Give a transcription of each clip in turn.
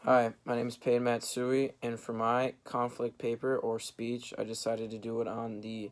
Hi, my name is Payne Matsui, and for my conflict paper or speech, I decided to do it on the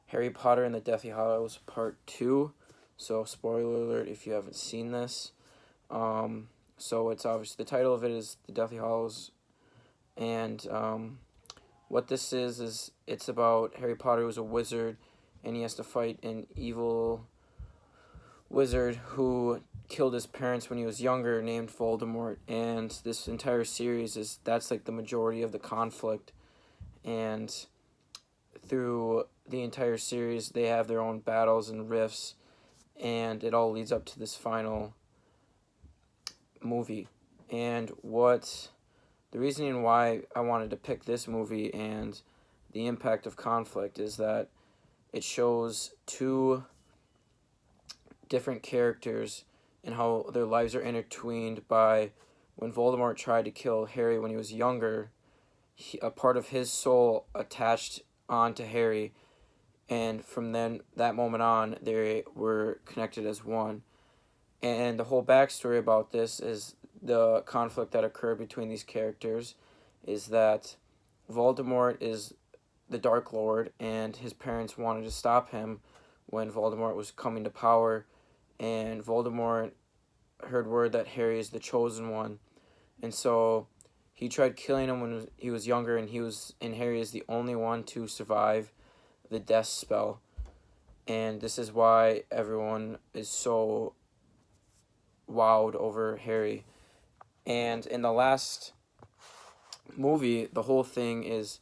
Harry Potter and the Deathly Hallows Part 2. So, spoiler alert if you haven't seen this. So, it's obviously the title of it is The Deathly Hallows, and what this is it's about Harry Potter, who's a wizard, and he has to fight an evil wizard who killed his parents when he was younger, named Voldemort. And this entire series is that's like the majority of the conflict. And through the entire series, they have their own battles and rifts, and it all leads up to this final movie. And what the reasoning why I wanted to pick this movie and the impact of conflict is that it shows two different characters and how their lives are intertwined by when Voldemort tried to kill Harry when he was younger, a part of his soul attached onto Harry, and from then that moment on, they were connected as one. And the whole backstory about this is the conflict that occurred between these characters is that Voldemort is the Dark Lord, and his parents wanted to stop him when Voldemort was coming to power, and Voldemort heard word that Harry is the chosen one, and so he tried killing him when he was younger, and Harry is the only one to survive the death spell, and this is why everyone is so wowed over Harry. And in the last movie, the whole thing is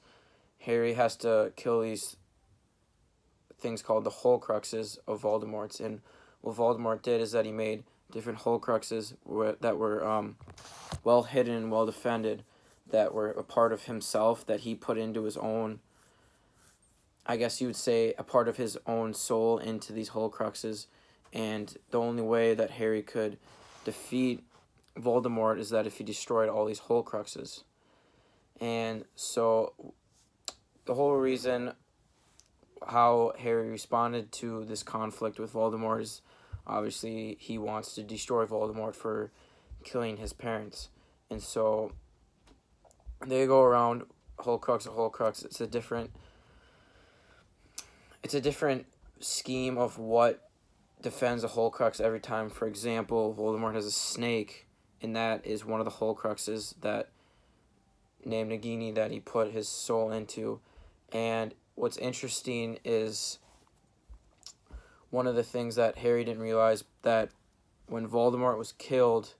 Harry has to kill these things called the Horcruxes of Voldemort's, and what Voldemort did is that he made different Horcruxes that were well hidden and well defended, that were a part of himself that he put into his own, I guess you would say, a part of his own soul into these Horcruxes. And the only way that Harry could defeat Voldemort is that if he destroyed all these Horcruxes. And so the whole reason how Harry responded to this conflict with Voldemort is obviously he wants to destroy Voldemort for killing his parents. And so they go around Horcrux to Horcrux. It's a different scheme of what defends a Horcrux every time. For example, Voldemort has a snake, and that is one of the Horcruxes that named Nagini that he put his soul into. And what's interesting is one of the things that Harry didn't realize, that when Voldemort was killed,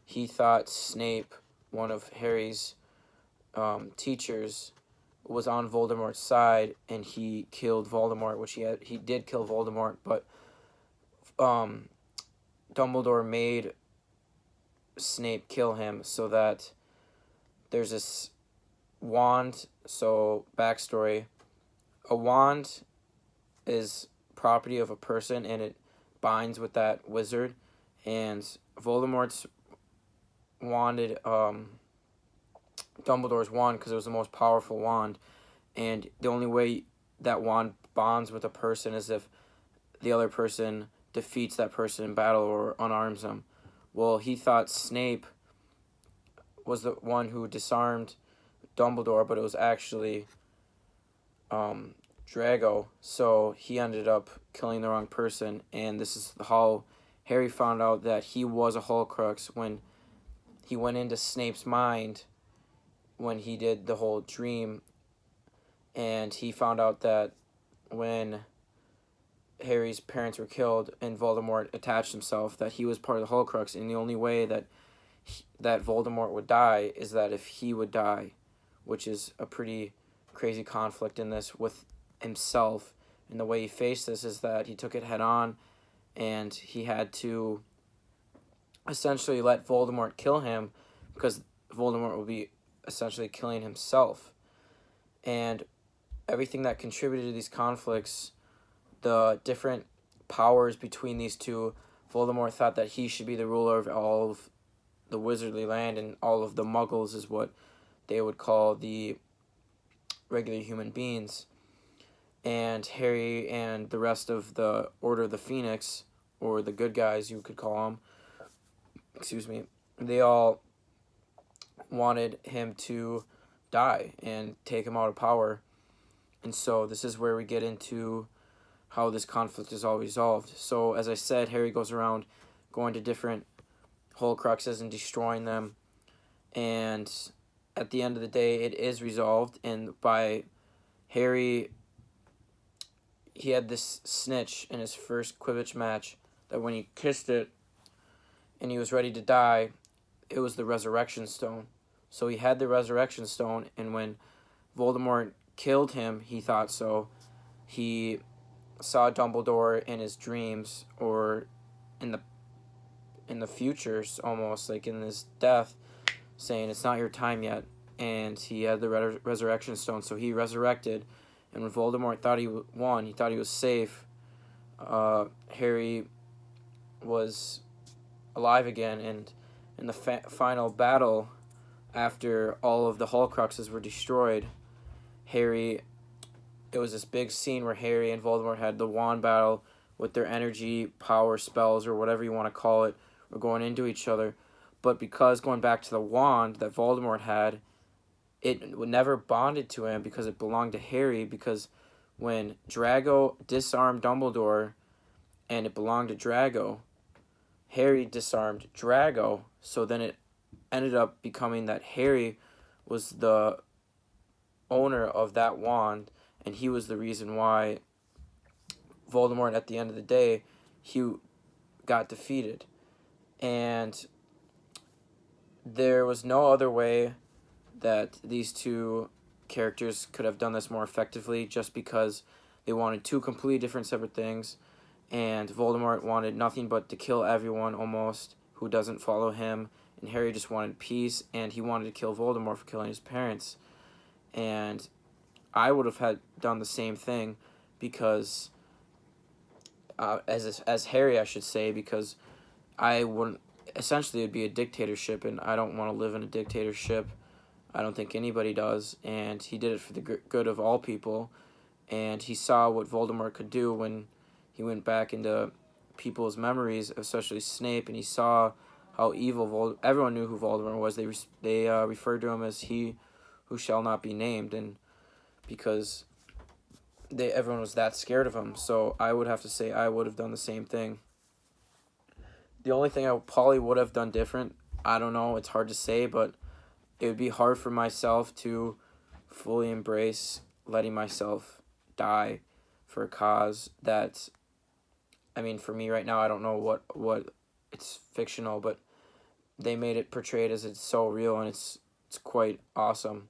he thought Snape, one of Harry's teachers, was on Voldemort's side, and he killed Voldemort, which he did kill Voldemort, but Dumbledore made Snape kill him so that there's this wand. So backstory: a wand is property of a person, and it binds with that wizard. And Voldemort's wanted Dumbledore's wand because it was the most powerful wand, and the only way that wand bonds with a person is if the other person defeats that person in battle or unarms them. Well, he thought Snape was the one who disarmed Dumbledore, but it was actually Drago. So he ended up killing the wrong person, and this is how Harry found out that he was a Horcrux when he went into Snape's mind when he did the whole dream, and he found out that when Harry's parents were killed and Voldemort attached himself, that he was part of the Horcrux, and the only way that Voldemort would die is that if he would die, which is a pretty crazy conflict in this with himself. And the way he faced this is that he took it head on, and he had to essentially let Voldemort kill him, because Voldemort would be essentially killing himself. And everything that contributed to these conflicts, the different powers between these two, Voldemort thought that he should be the ruler of all of the wizardly land, and all of the muggles is what they would call the regular human beings. And Harry and the rest of the Order of the Phoenix, or the good guys you could call them, excuse me, they all wanted him to die and take him out of power. And so this is where we get into how this conflict is all resolved. So as I said, Harry goes around going to different Horcruxes and destroying them. And at the end of the day, it is resolved. And by Harry, he had this snitch in his first Quidditch match that when he kissed it and he was ready to die, it was the Resurrection Stone. So he had the Resurrection Stone, and when Voldemort killed him, he thought so. He saw Dumbledore in his dreams, or in the futures, almost like in his death, saying it's not your time yet. And he had the Resurrection Stone, so he resurrected. And when Voldemort thought he won, he thought he was safe, Harry was alive again. And in the final battle, after all of the Horcruxes were destroyed, it was this big scene where Harry and Voldemort had the wand battle with their energy, power, spells, or whatever you want to call it, were going into each other. But because going back to the wand that Voldemort had, it never bonded to him because it belonged to Harry, because when Drago disarmed Dumbledore and it belonged to Drago, Harry disarmed Drago, so then it ended up becoming that Harry was the owner of that wand, and he was the reason why Voldemort, at the end of the day, he got defeated. And there was no other way that these two characters could have done this more effectively, just because they wanted two completely different separate things, and Voldemort wanted nothing but to kill everyone almost who doesn't follow him, and Harry just wanted peace, and he wanted to kill Voldemort for killing his parents. And I would have done the same thing, because as Harry, I should say, because I wouldn't, essentially it'd be a dictatorship, and I don't want to live in a dictatorship. I don't think anybody does, and he did it for the good of all people, and he saw what Voldemort could do when he went back into people's memories, especially Snape, and he saw how evil everyone knew who Voldemort was. They referred to him as he who shall not be named, and because everyone was that scared of him. So I would have to say I would have done the same thing. The only thing I probably would have done different, I don't know, it's hard to say, but it would be hard for myself to fully embrace letting myself die for a cause that, I mean, for me right now, I don't know what it's fictional, but they made it portrayed as it's so real, and it's quite awesome.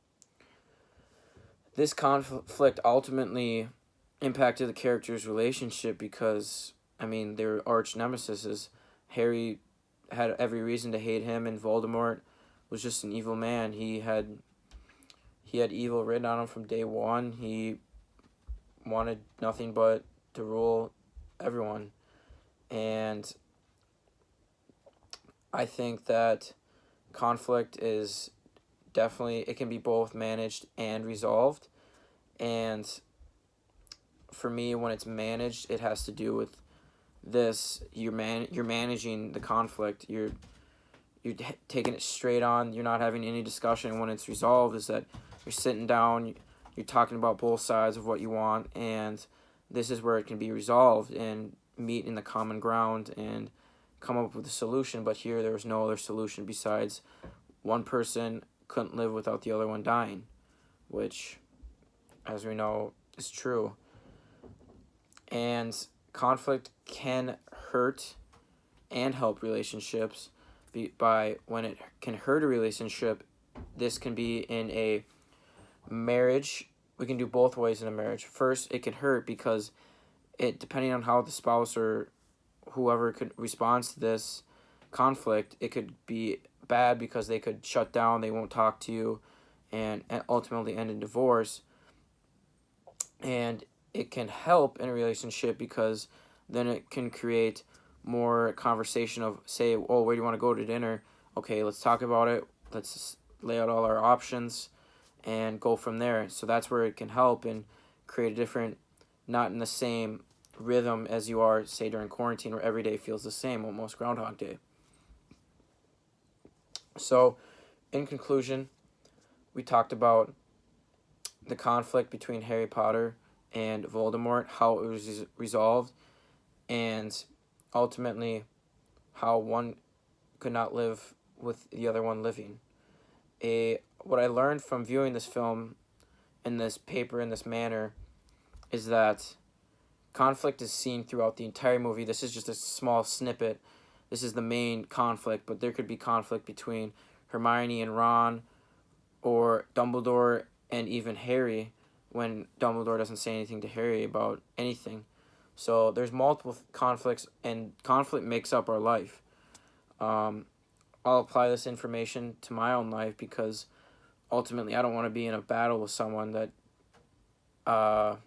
This conflict ultimately impacted the characters' relationship because, I mean, they were arch nemesis. Harry had every reason to hate him, and Voldemort was just an evil man. He had evil written on him from day one. He wanted nothing but to rule everyone. And I think that conflict is definitely, it can be both managed and resolved. And for me, when it's managed, it has to do with this. You're managing the conflict. You're taking it straight on. You're not having any discussion. When it's resolved, is that you're sitting down, you're talking about both sides of what you want, and this is where it can be resolved and meet in the common ground and come up with a solution. But here there was no other solution besides one person couldn't live without the other one dying, which, as we know, is true. And conflict can hurt and help relationships. By when it can hurt a relationship, this can be in a marriage. We can do both ways in a marriage. First, it can hurt because depending on how the spouse or whoever responds to this conflict, it could be bad because they could shut down, they won't talk to you, and ultimately end in divorce. And it can help in a relationship because then it can create more conversation of, say, oh, where do you want to go to dinner? Okay, let's talk about it. Let's lay out all our options and go from there. So that's where it can help and create a different, not in the same rhythm as you are, say, during quarantine, where every day feels the same, almost Groundhog Day. So in conclusion, we talked about the conflict between Harry Potter and Voldemort, how it was resolved, and ultimately how one could not live with the other one living. What I learned from viewing this film in this paper in this manner is that conflict is seen throughout the entire movie. This is just a small snippet. This is the main conflict, but there could be conflict between Hermione and Ron, or Dumbledore and even Harry, when Dumbledore doesn't say anything to Harry about anything. So there's multiple conflicts, and conflict makes up our life. I'll apply this information to my own life because ultimately I don't want to be in a battle with someone that I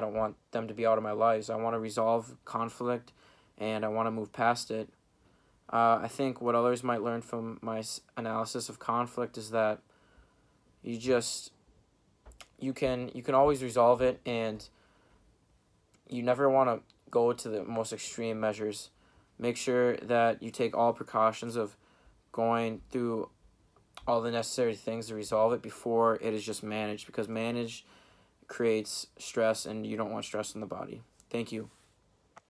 don't want them to be out of my life. So I want to resolve conflict, and I want to move past it. I think what others might learn from my analysis of conflict is that you can always resolve it, and you never want to go to the most extreme measures. Make sure that you take all precautions of going through all the necessary things to resolve it before it is just managed, because managed creates stress, and you don't want stress in the body. Thank you.